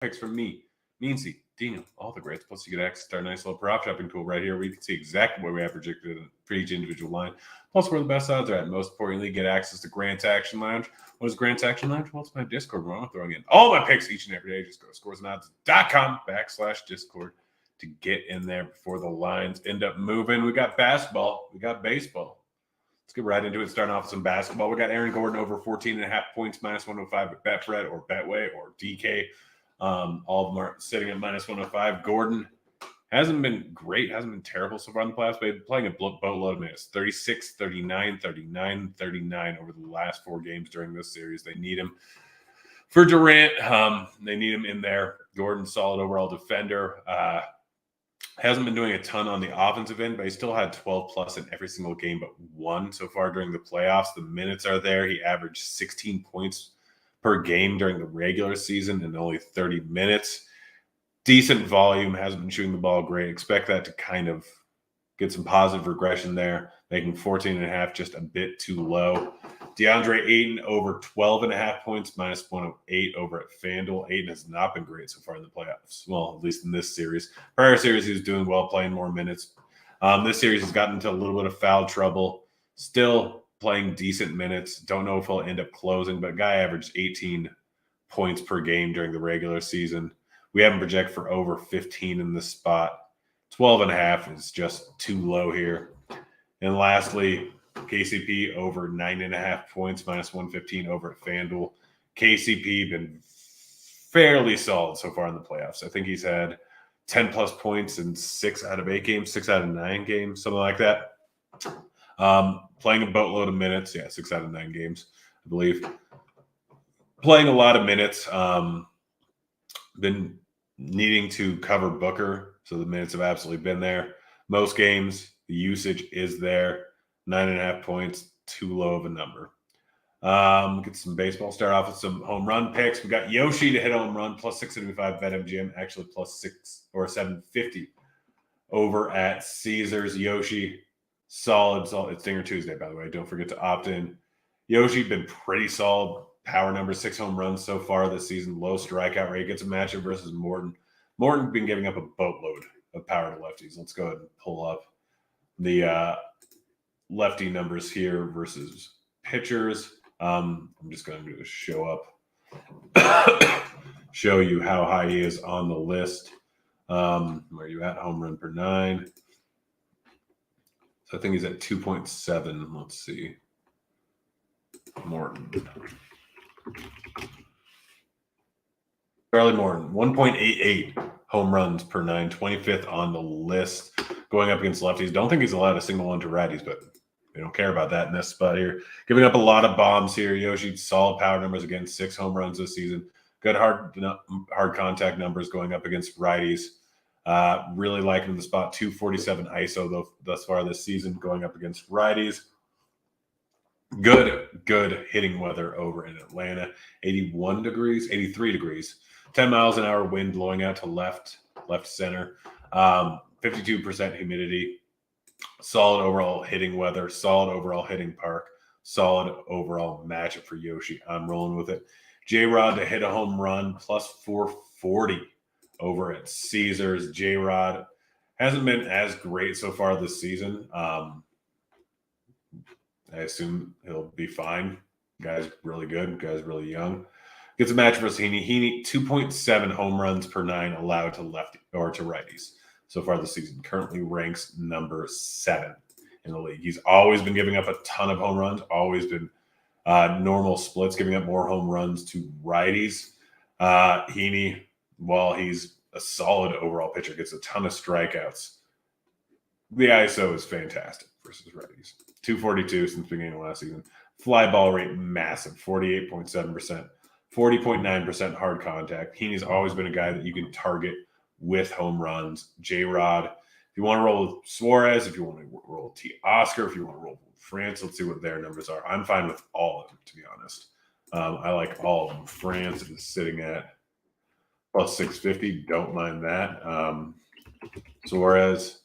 picks from me, Meansy, Dino, all the greats. Plus, you get access to our nice little prop shopping tool right here where you can see exactly what we have projected for each individual line. Plus, where the best odds are at. Most importantly, get access to Grant's Action Lounge. What is Grant's Action Lounge? Well, it's my Discord where I'm throwing in all my picks each and every day. Just go to scoresandodds.com/Discord to get in there before the lines end up moving. We got basketball. We got baseball. Let's get right into it. Starting off with some basketball. We got Aaron Gordon over 14.5 points, minus 105 at Betfred or Betway or DK. All of them are sitting at minus 105. Gordon hasn't been great, hasn't been terrible so far in the playoffs, but he's been playing a boatload of minutes. 36, 39, 39, 39 over the last 4 games during this series. They need him for Durant. They need him in there. Gordon, solid overall defender. Hasn't been doing a ton on the offensive end, but he still had 12 plus in every single game but one so far during the playoffs. The minutes are there. He averaged 16 points per game during the regular season in only 30 minutes. Decent volume, hasn't been shooting the ball great. Expect that to kind of get some positive regression there, making 14.5 just a bit too low. DeAndre Ayton over 12.5 points, minus 108 over at FanDuel. Ayton has not been great so far in the playoffs. Well, at least in this series. Prior series, he was doing well, playing more minutes. This series has gotten into a little bit of foul trouble. Still playing decent minutes. Don't know if he'll end up closing, but guy averaged 18 points per game during the regular season. We have him project for over 15 in this spot. 12.5 is just too low here. And lastly, KCP over 9.5 points, minus 115 over at FanDuel. KCP been fairly solid so far in the playoffs. I think he's had 10 plus points in 6 out of 8 games, 6 out of 9 games, something like that. Playing a boatload of minutes. Yeah, 6 out of 9 games, I believe. Playing a lot of minutes. Been needing to cover Booker, so the minutes have absolutely been there. Most games, the usage is there. 9.5 points, too low of a number. Get some baseball. Start off with some home run picks. We got Yoshi to hit a home run, plus 675 BetMGM, actually plus 6 or 750 over at Caesars. Yoshi, solid. It's Dinger Tuesday, by the way. Don't forget to opt in. Yoshi been pretty solid. Power number, 6 home runs so far this season. Low strikeout rate. Gets a matchup versus Morton. Morton been giving up a boatload of power to lefties. Let's go ahead and pull up the lefty numbers here versus pitchers. I'm just going to show up, show you how high he is on the list. Where are you at? Home run per 9. So I think he's at 2.7. Let's see. Morton. Charlie Morton, 1.88 home runs per 9, 25th on the list. Going up against lefties. Don't think he's allowed a single one to righties, but we don't care about that in this spot here. Giving up a lot of bombs here. Yoshi, solid power numbers again. 6 home runs this season. Good hard contact numbers going up against righties. Really liking the spot. 247 ISO though thus far this season going up against righties. Good hitting weather over in Atlanta. 81 degrees, 83 degrees. 10 miles an hour wind blowing out to left center. 52% humidity. Solid overall hitting weather. Solid overall hitting park. Solid overall matchup for Yoshi. I'm rolling with it. J-Rod to hit a home run, plus 440 over at Caesars. J-Rod hasn't been as great so far this season. I assume he'll be fine. Guy's really good. Guy's really young. Gets a match versus Heaney. Heaney, 2.7 home runs per 9 allowed to lefty or to righties so far this season. Currently ranks number 7 in the league. He's always been giving up a ton of home runs. Always been normal splits, giving up more home runs to righties. Heaney, while he's a solid overall pitcher, gets a ton of strikeouts. The ISO is fantastic versus righties. 242 since the beginning of last season. Fly ball rate massive, 48.7%, 40.9% hard contact. Heaney's always been a guy that you can target with home runs. J-Rod, if you want to roll with Suarez, if you want to roll with T. Oscar, if you want to roll with France, let's see what their numbers are. I'm fine with all of them, to be honest. I like all of them. France is sitting at plus 650. Don't mind that. Suarez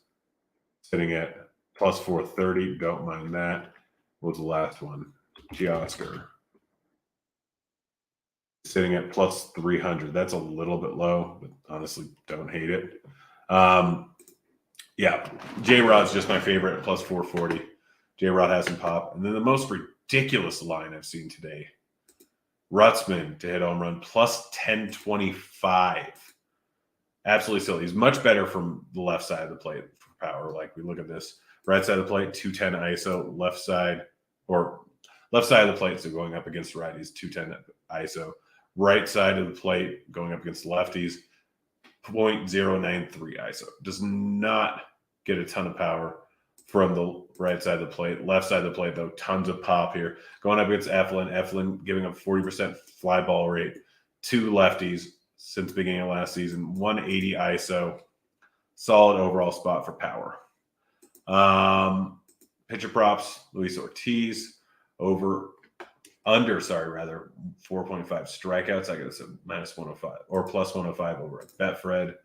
sitting at plus 430. Don't mind that. What was the last one? G. Oscar. sitting at plus 300. That's a little bit low, but honestly, don't hate it. Yeah, J-Rod's just my favorite at plus 440. J-Rod has some pop. And then the most ridiculous line I've seen today, Rutzman to hit home run, plus 1025. Absolutely silly. He's much better from the left side of the plate for power. Like, we look at this. Right side of the plate, 210 ISO. Left side of the plate, so going up against righties, 210 ISO. Right side of the plate, going up against lefties, 0.093 ISO. Does not get a ton of power from the right side of the plate. Left side of the plate, though, tons of pop here. Going up against Eflin. Eflin giving up 40% fly ball rate to lefties since the beginning of last season. 180 ISO. Solid overall spot for power. Pitcher props, Luis Ortiz, under 4.5 strikeouts. I guess minus 105 or plus 105 over at Betfred. Let's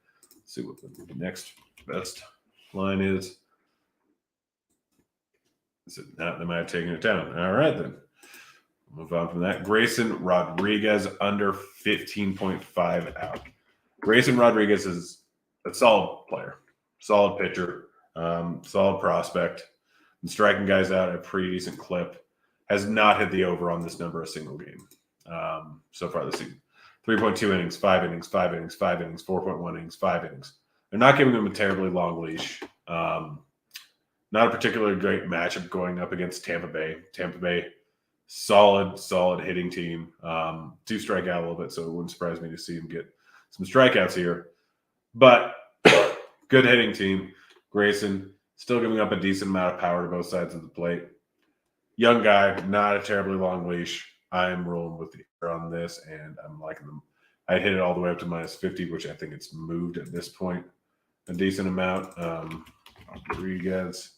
see what the next best line is. They might have taken it down. All right, then. Move on from that. Grayson Rodriguez under 15.5 out. Grayson Rodriguez is a solid player, solid pitcher, solid prospect. And striking guys out at a pretty decent clip. Has not hit the over on this number a single game so far this season. 3.2 innings, 5 innings, 5 innings, 5 innings, 4.1 innings, 5 innings. They're not giving him a terribly long leash. Not a particularly great matchup going up against Tampa Bay. Tampa Bay, solid hitting team. Do strike out a little bit, so it wouldn't surprise me to see him get some strikeouts here. But good hitting team. Grayson still giving up a decent amount of power to both sides of the plate. Young guy, not a terribly long leash. I'm rolling with the air on this, and I'm liking them. I hit it all the way up to minus 50, which I think it's moved at this point a decent amount. Rodriguez,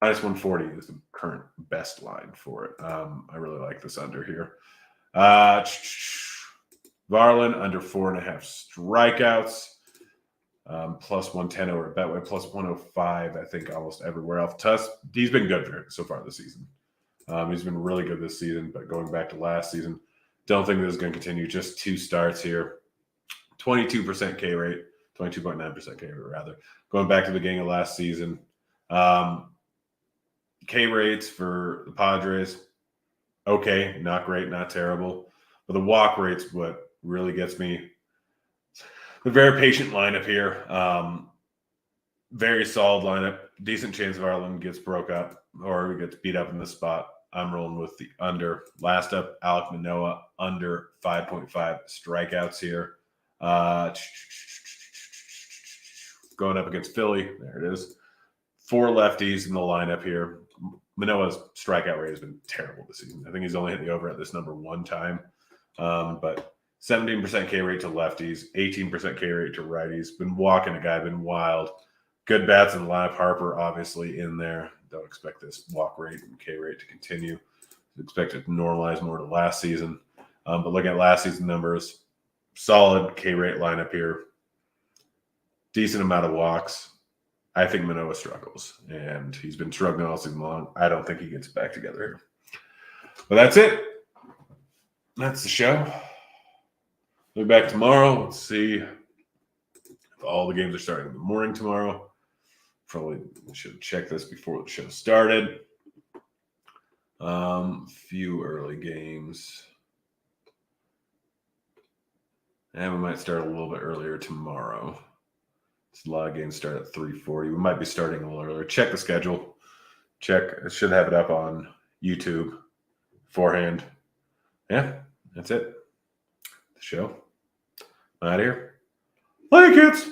minus 140 is the current best line for it. I really like this under here. Varlin under 4.5 strikeouts. Plus 110 over at Betway, plus 105, I think, almost everywhere else. Tuss, he's been good so far this season. He's been really good this season, but going back to last season, don't think this is going to continue. Just 2 starts here. 22% K rate, 22.9% K rate, rather. Going back to the beginning of last season. K rates for the Padres, okay, not great, not terrible. But the walk rate's what really gets me. A very patient lineup here. Very solid lineup. Decent chance of Arlen gets broke up or gets beat up in this spot. I'm rolling with the under. Last up, Alek Manoah, under 5.5 strikeouts here. Going up against Philly. There it is. 4 lefties in the lineup here. Manoah's strikeout rate has been terrible this season. I think he's only hit the over at this number 1 time. But 17% K rate to lefties, 18% K rate to righties. Been walking a guy, been wild. Good bats in the lineup. Harper obviously in there. Don't expect this walk rate and K rate to continue. Expect it to normalize more to last season. But looking at last season numbers, solid K rate lineup here. Decent amount of walks. I think Manoah struggles, and he's been struggling all season long. I don't think he gets back together here. But that's it. That's the show. We'll be back tomorrow. Let's see if all the games are starting in the morning tomorrow. Probably should check this before the show started. Few early games. And we might start a little bit earlier tomorrow. A lot of games start at 3:40. We might be starting a little earlier. Check the schedule. Check. I should have it up on YouTube beforehand. Yeah, that's it. The show. I'm out of here. Bye, kids.